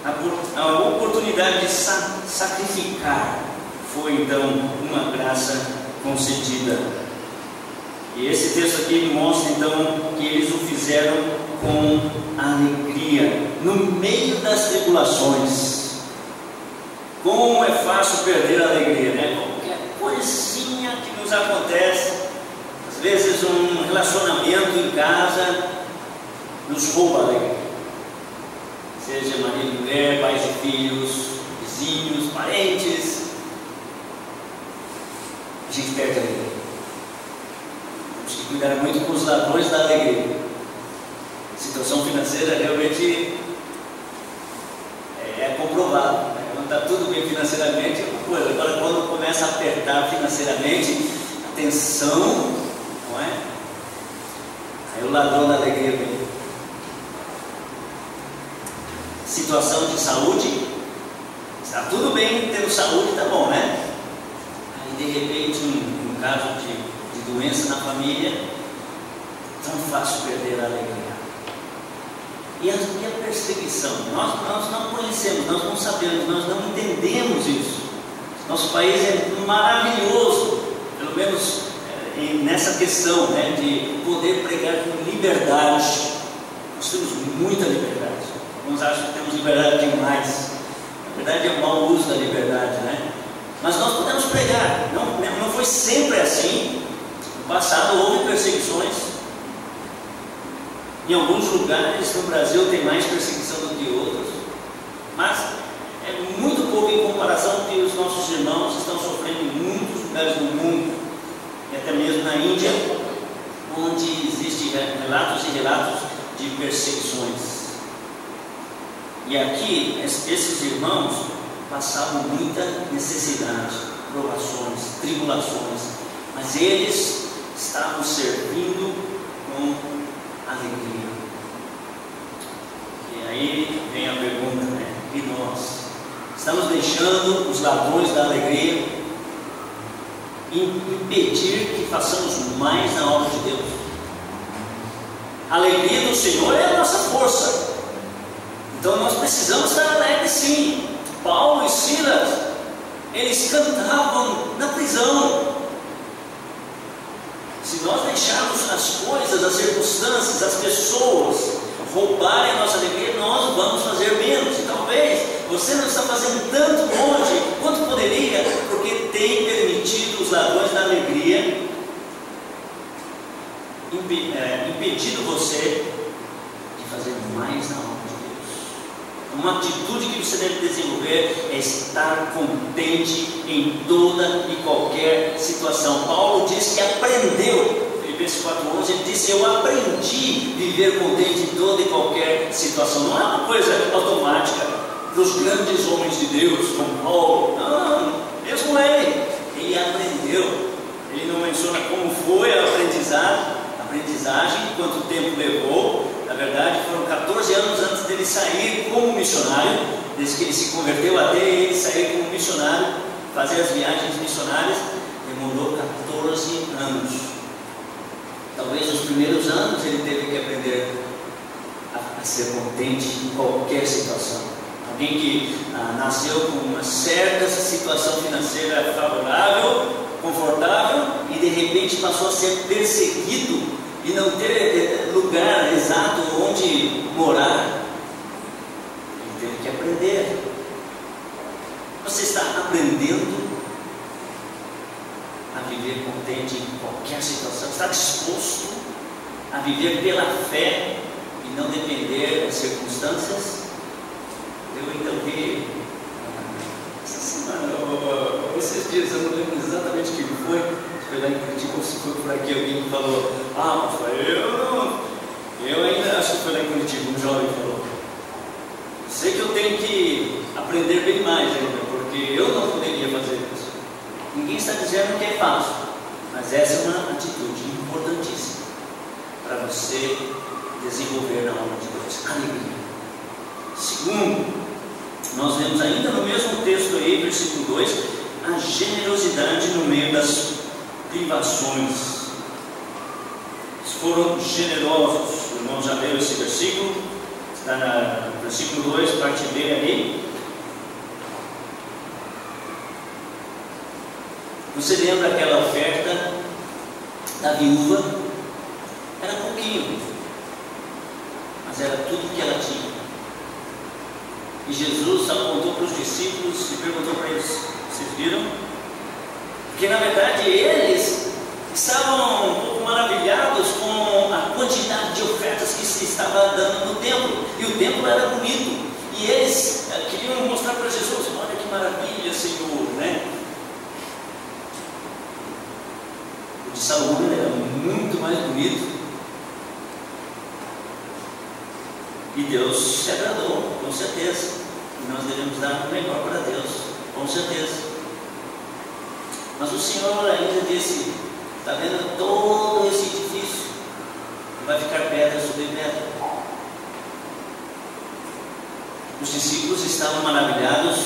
A oportunidade de sacrificar foi então uma graça concedida. E esse texto aqui mostra então que eles o fizeram com alegria, no meio das tribulações. Como é fácil perder a alegria, né? Qualquer coisinha que nos acontece, às vezes um relacionamento em casa nos rouba a alegria. Seja marido e mulher, pais e filhos, vizinhos, parentes, a gente perde a alegria. Temos que cuidar muito com os ladrões da alegria. A situação financeira realmente é comprovado, né? Quando está tudo bem financeiramente é uma coisa, agora quando começa a apertar financeiramente, a tensão, não é? Aí o ladrão da alegria vem. Situação de saúde, está tudo bem, tendo saúde, tá bom, né? Aí de repente um caso de doença na família, tão fácil perder a alegria. E a perseguição, nós não conhecemos, nós não sabemos, nós não entendemos isso. Nosso país é maravilhoso, pelo menos nessa questão, né, de poder pregar com liberdade. Nós temos muita liberdade. Alguns acham que temos liberdade demais. Na verdade é um mau uso da liberdade, né? Mas nós podemos pregar. Não foi sempre assim. No passado houve perseguições. Em alguns lugares no Brasil tem mais perseguição do que outros. Mas é muito pouco em comparação com o que os nossos irmãos estão sofrendo em muitos lugares do mundo. E até mesmo na Índia, onde existem relatos e relatos de perseguições. E aqui, esses irmãos passavam muita necessidade, provações, tribulações, mas eles estavam servindo com alegria. E aí vem a pergunta, né? E nós? Estamos deixando os ladrões da alegria impedir que façamos mais na obra de Deus? A alegria do Senhor é a nossa força. Então nós precisamos estar alegres, sim. Paulo e Silas, eles cantavam na prisão. Se nós deixarmos as coisas, as circunstâncias, as pessoas roubarem a nossa alegria, nós vamos fazer menos. E talvez você não está fazendo tanto longe quanto poderia, porque tem permitido os ladrões da alegria, impedido você de fazer mais na obra. Uma atitude que você deve desenvolver é estar contente em toda e qualquer situação. Paulo diz que aprendeu, Filipenses 4:11, ele disse: eu aprendi a viver contente em toda e qualquer situação. Não é uma coisa automática para os grandes homens de Deus, como Paulo. Não, mesmo ele aprendeu. Ele não menciona como foi a aprendizagem, quanto tempo levou. Na verdade, foram 14 anos antes dele sair como missionário, desde que ele se converteu até ele sair como missionário, fazer as viagens missionárias, demorou 14 anos. Talvez nos primeiros anos ele teve que aprender a ser contente em qualquer situação. Alguém que nasceu com uma certa situação financeira favorável, confortável, e de repente passou a ser perseguido e não ter lugar exato onde morar, ele teve que aprender. Você está aprendendo a viver contente em qualquer situação? Está disposto a viver pela fé e não depender das circunstâncias? Eu então vi essa semana, esses dias, eu não lembro exatamente o que foi lá em Curitiba, ou se foi por aqui alguém que falou: ah, eu ainda acho que foi lá em Curitiba, um jovem falou: sei que eu tenho que aprender bem mais ainda, porque eu não poderia fazer isso. Ninguém está dizendo que é fácil, mas essa é uma atitude importantíssima para você desenvolver na obra de Deus, alegria. Segundo, nós vemos ainda no mesmo texto aí, versículo 2, a generosidade no meio das privações. Eles foram generosos. O irmão já leu esse versículo, está no versículo 2, parte B ali. Você lembra aquela oferta da viúva? Era pouquinho, mas era tudo que ela tinha. E Jesus apontou para os discípulos e perguntou para eles: vocês viram? Porque na verdade eles estavam um pouco maravilhados com a quantidade de ofertas que se estava dando no templo, e o templo era bonito, e eles queriam mostrar para Jesus: olha que maravilha, Senhor, né? O de Salomão era muito mais bonito, e Deus se agradou, com certeza, e nós devemos dar o melhor para Deus, com certeza. Mas o Senhor ainda disse: está vendo todo esse edifício? Vai ficar pedra sobre pedra. Os discípulos estavam maravilhados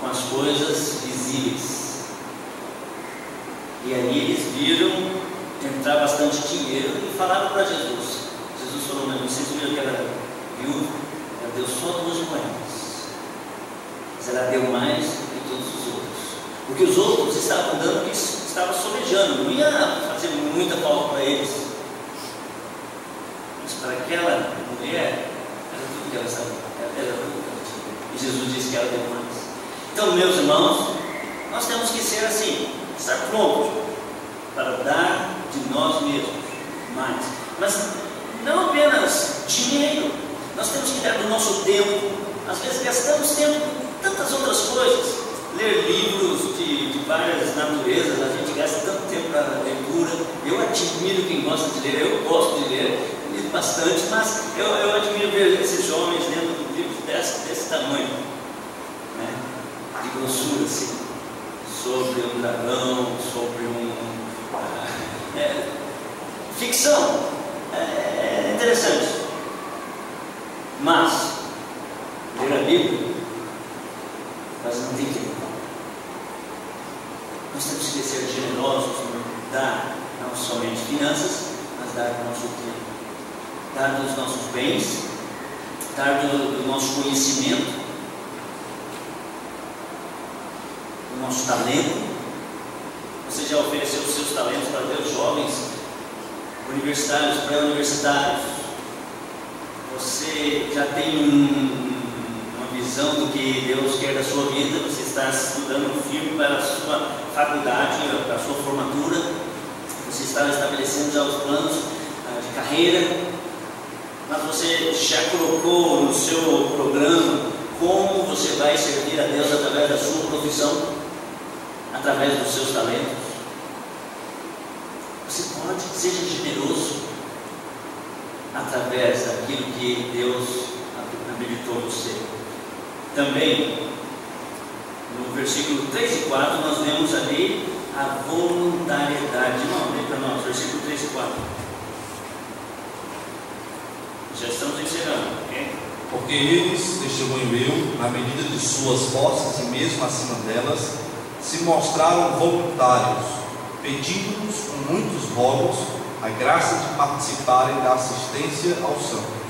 com as coisas visíveis, e aí eles viram entrar bastante dinheiro e falaram para Jesus. Jesus falou: mas vocês viram que ela viu? Ela deu só 2 moedas, mas ela deu mais do que todos os outros, porque os outros estavam dando que estava sobejando, não ia fazer muita falta para eles, mas para aquela mulher era tudo que ela estava, era tudo que ela tinha. E Jesus disse que ela deu mais. Então, meus irmãos, nós temos que ser assim, estar prontos para dar de nós mesmos mais, mas não apenas dinheiro. Nós temos que dar do nosso tempo. Às vezes gastamos tempo com tantas outras coisas, ler livros de várias naturezas. A gente gasta tanto tempo para leitura. Eu admiro quem gosta de ler, eu gosto de ler, li bastante, mas eu admiro ver esses jovens lendo livros desse tamanho, né? De grossura assim, sobre um dragão, sobre ficção. É interessante. Mas ler a Bíblia, mas não tem que ler. Nós temos que ser generosos, dar não somente finanças, mas dar do nosso tempo, dar dos nossos bens, dar do nosso conhecimento, do nosso talento. Você já ofereceu os seus talentos para Deus, jovens, universitários, pré-universitários? Você já tem uma visão do que Deus quer da sua vida? Você está estudando firme para a sua faculdade, para a sua formatura? Você está estabelecendo já os planos de carreira? Mas você já colocou no seu programa como você vai servir a Deus através da sua profissão, através dos seus talentos? Você pode, seja generoso através daquilo que Deus habilitou você. Também no versículo 3 e 4 nós vemos ali a voluntariedade. Não, lê para nós, versículo 3 e 4. Já estamos encerrando, ok? Porque eles, testemunho eu, na medida de suas posses e mesmo acima delas, se mostraram voluntários, pedindo-nos com muitos rogos a graça de participarem da assistência aos santos.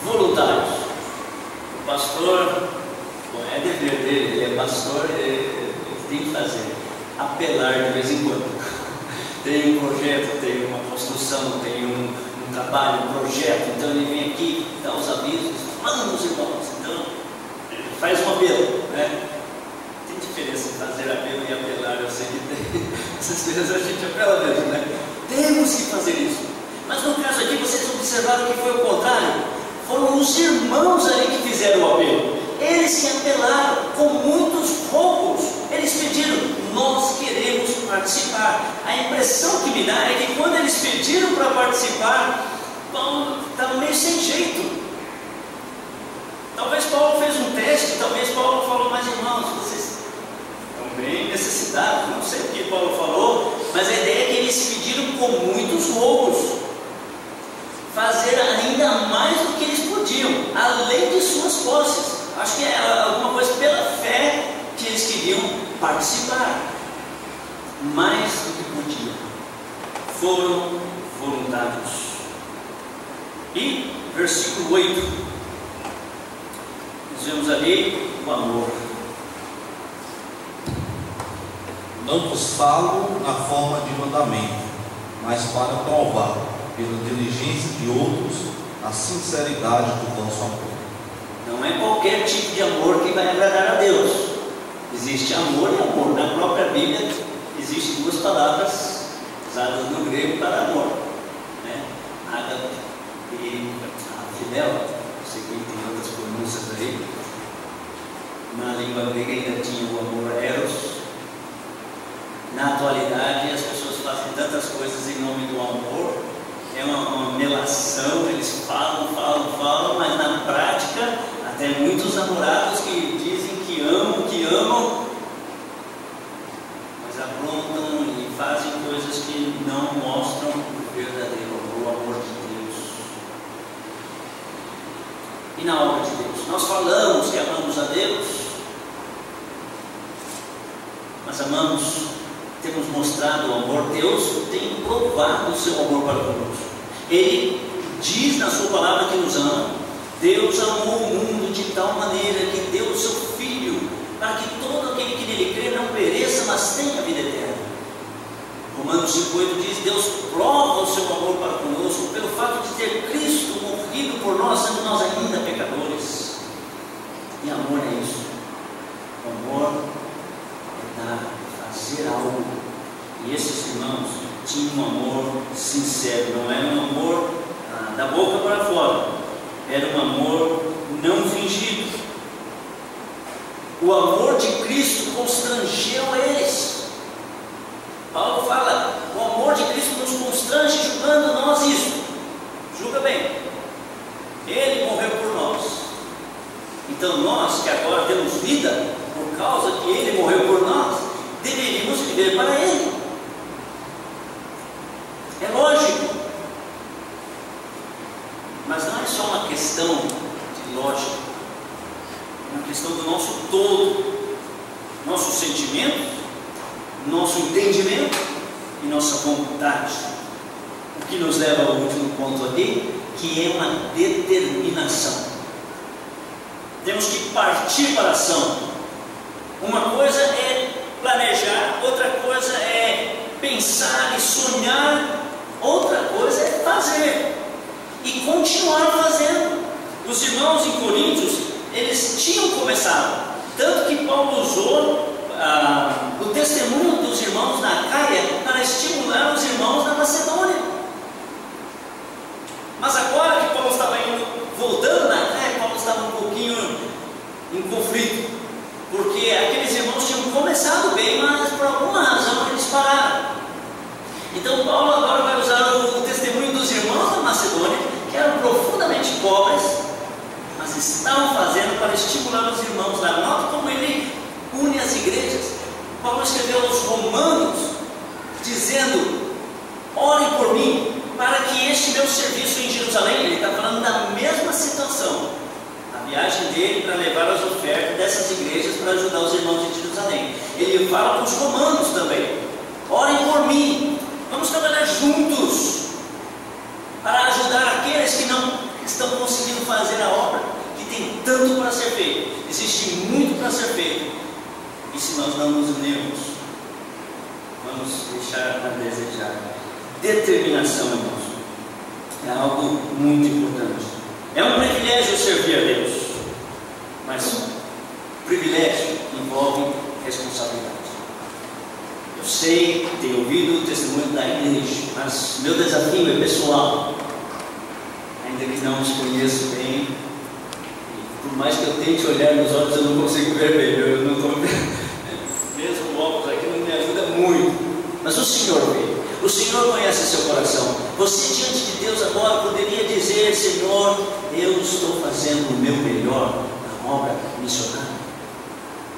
Voluntários. O pastor, é dever dele, ele é pastor, ele tem que fazer, apelar de vez em quando. Tem um projeto, tem uma construção, tem um trabalho, um projeto, então ele vem aqui, dá os avisos, manda os irmãos, então ele faz um apelo, né? Tem diferença em fazer apelo e apelar, eu sei que tem. Essas coisas a gente apela mesmo, né? Temos que fazer isso. Mas no caso aqui vocês observaram que foi o contrário. Foram os irmãos ali que fizeram o apelo. Eles que apelaram com muitos rogos. Eles pediram: nós queremos participar. A impressão que me dá é que quando eles pediram para participar, Paulo estava meio sem jeito. Talvez Paulo fez um teste, talvez Paulo falou: mas irmãos, vocês estão bem necessitados. Não sei o que Paulo falou, mas a ideia é que eles pediram com muitos rogos, fazer ainda mais do que eles podiam, além de suas posses. Acho que é alguma coisa pela fé que eles queriam participar, mais do que podiam. Foram voluntários. E versículo 8: Nós vemos ali o amor. Não vos falo na forma de mandamento, mas para provar, pela diligência de outros, a sinceridade do vosso amor. Não é qualquer tipo de amor que vai agradar a Deus. Existe amor e amor. Na própria Bíblia existem duas palavras usadas no grego para amor, né? Ágape e filéu. Não sei quem tem outras pronúncias aí. Na língua grega ainda tinha o amor eros. Na atualidade as pessoas fazem tantas coisas em nome do amor, é uma melação, eles falam, mas na prática até muitos namorados que dizem que amam, mas aprontam e fazem coisas que não mostram o verdadeiro amor, o amor de Deus. E na obra de Deus, nós falamos que amamos a Deus, mas temos mostrado o amor. Deus tem provado o seu amor para conosco. Ele diz na sua palavra que nos ama. Deus amou o mundo de tal maneira que deu o seu Filho, para que todo aquele que nele crê não pereça, mas tenha vida eterna. Romanos 5,8 diz: Deus prova o seu amor para conosco pelo fato de ter Cristo morrido por nós, sendo nós ainda pecadores. E amor é isso. O amor é dar, fazer algo. E esses irmãos tinham um amor sincero, não era um amor da boca para fora, era um amor não fingido. O amor de Cristo constrangeu eles. Paulo fala: o amor de Cristo nos constrange, julgando nós isso. Julga bem, Ele morreu por nós. Então nós que agora temos vida por causa que Ele morreu por nós, deveríamos viver para Ele. É lógico, mas não é só uma questão de lógica, é uma questão do nosso todo, nosso sentimento, nosso entendimento e nossa vontade. O que nos leva ao último ponto aqui, que é uma determinação. Temos que partir para a ação. Uma coisa é planejar, outra coisa é pensar e sonhar, outra coisa é fazer e continuar fazendo. Os irmãos em Coríntios, eles tinham começado, tanto que Paulo usou o testemunho dos irmãos na Acaia para estimular os irmãos na Macedônia. Mas agora que Paulo estava voltando na Acaia, Paulo estava um pouquinho em conflito, porque aqueles irmãos tinham começado bem, mas por alguma razão eles pararam. Então Paulo agora vai usar o testemunho dos irmãos da Macedônia, que eram profundamente pobres, mas estavam fazendo para estimular os irmãos lá. Nota como ele une as igrejas. Paulo escreveu aos Romanos, dizendo: orem por mim, para que este meu serviço em Jerusalém, ele está falando da mesma situação, a viagem dele para levar as ofertas dessas igrejas para ajudar os irmãos de Jerusalém. Ele fala para os romanos também: orem por mim, vamos trabalhar juntos para ajudar aqueles que não estão conseguindo fazer a obra, que tem tanto para ser feito. Existe muito para ser feito, e se nós não nos unirmos, vamos deixar a desejar. Determinação, irmãos, é algo muito importante. É um privilégio servir a Deus, mas privilégio envolve responsabilidade. Eu sei, tenho ouvido o testemunho da igreja, mas meu desafio é pessoal. Ainda que não os conheço bem, e por mais que eu tente olhar nos olhos, eu não consigo ver bem. Eu não estou mesmo o óculos aqui não me ajuda muito. Mas o Senhor vê, o Senhor conhece seu coração. Você diante de Deus agora poderia dizer: Senhor, eu estou fazendo o meu melhor na obra missionária.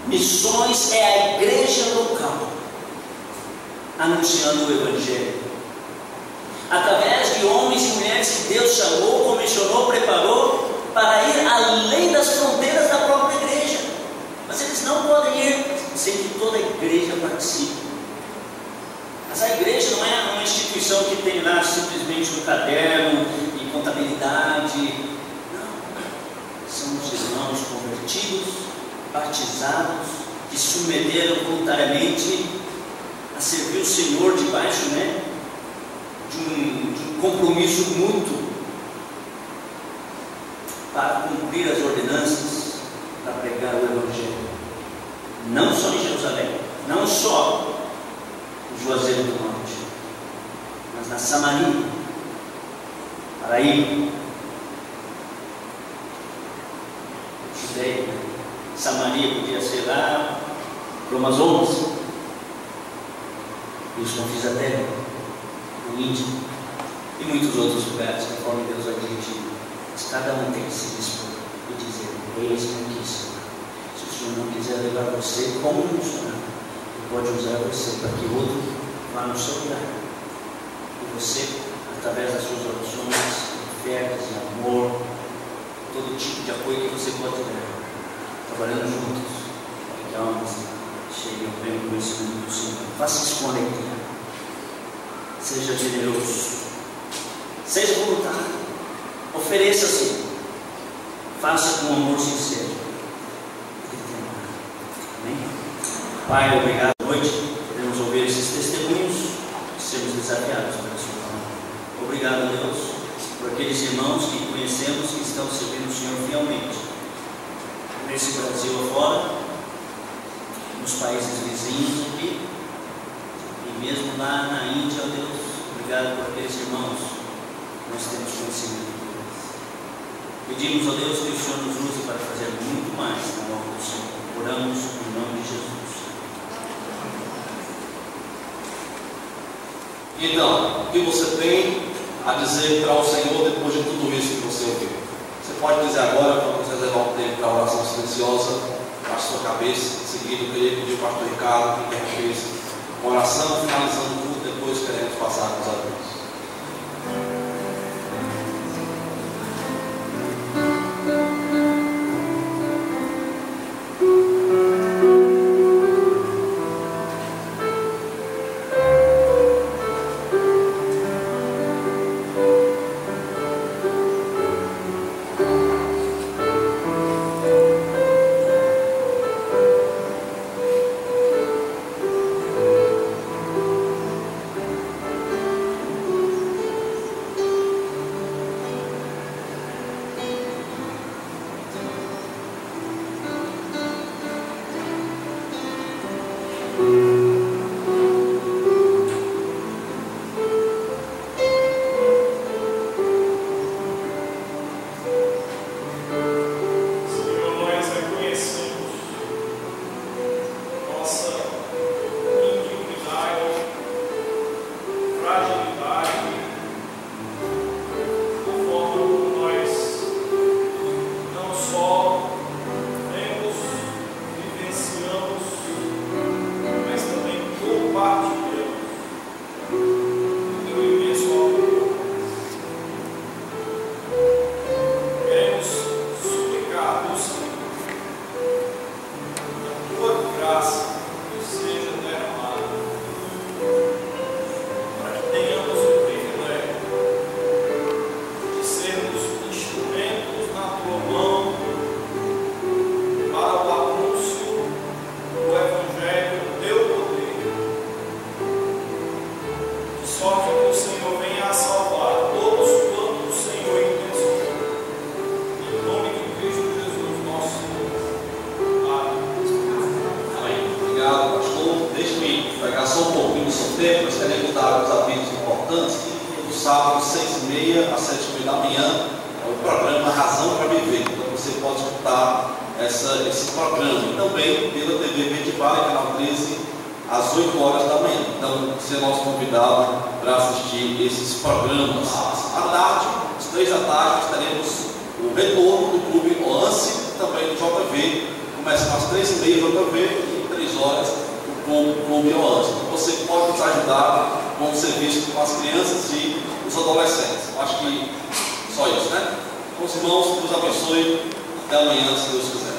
Missões é a igreja local anunciando o Evangelho, através de homens e mulheres que Deus chamou, comissionou, preparou para ir além das fronteiras da própria igreja. Mas eles não podem ir sem que toda a igreja participe. Mas a igreja não é uma instituição que tem lá simplesmente um caderno e contabilidade. Não, são os irmãos convertidos batizados, que se submeteram voluntariamente a servir o Senhor debaixo, de um compromisso mútuo para cumprir as ordenanças, para pregar o Evangelho, não só em Jerusalém, não só no Juazeiro do Norte, mas na Samaria, Paraíba, Judeia. Samaria podia ser lá para o Amazonas, e os confins da terra, no Índia, e muitos outros lugares, conforme Deus vai dirigindo. Mas cada um tem que se dispor e dizer: eis-me aqui, Senhor. Se o Senhor não quiser levar você como um missionário, Ele pode usar você para que outro vá no seu lugar. E você, através das suas orações, ofertas e amor, todo tipo de apoio que você pode dar, trabalhando juntos, para que almas cheguem ao pleno conhecimento do Senhor. Faça isso com alegria. Seja generoso. Seja voluntário. Ofereça-se. Faça com amor sincero. Amém? Pai, obrigado por noite. Podemos ouvir esses testemunhos e sermos desafiados pela sua palavra. Obrigado, Deus, por aqueles irmãos que conhecemos que estão servindo o Senhor fielmente. Nesse Brasil afora, nos países vizinhos aqui, e mesmo lá na Índia, ó Deus, obrigado por aqueles irmãos que nós temos conhecimento. Pedimos, ó Deus, que o Senhor nos use para fazer muito mais na obra do Senhor. Oramos em nome de Jesus. Então, o que você tem a dizer para o Senhor depois de tudo isso que você ouviu? Você pode dizer agora, quando você reservar um tempo para a oração silenciosa, para a sua cabeça. Em seguida, eu queria pedir ao pastor Ricardo que interrompesse uma oração, finalizando tudo, depois queremos passar com os adultos. Sábado, 6h30 às 7h30 da manhã, é o programa Razão para Viver. Então você pode escutar esse programa. E também pela TV Verde Vale, canal 13, às 8 horas da manhã. Então você é nosso convidado para assistir esses programas. À tarde, às 3 da tarde, teremos o retorno do Clube Oance e também do JV. Começa às 3h30 do JV e 3 horas o Clube Oance. Então você pode nos ajudar com o serviço com as crianças e os adolescentes. Acho que só isso, né? Então, os irmãos, Deus abençoe. Até amanhã, se Deus quiser.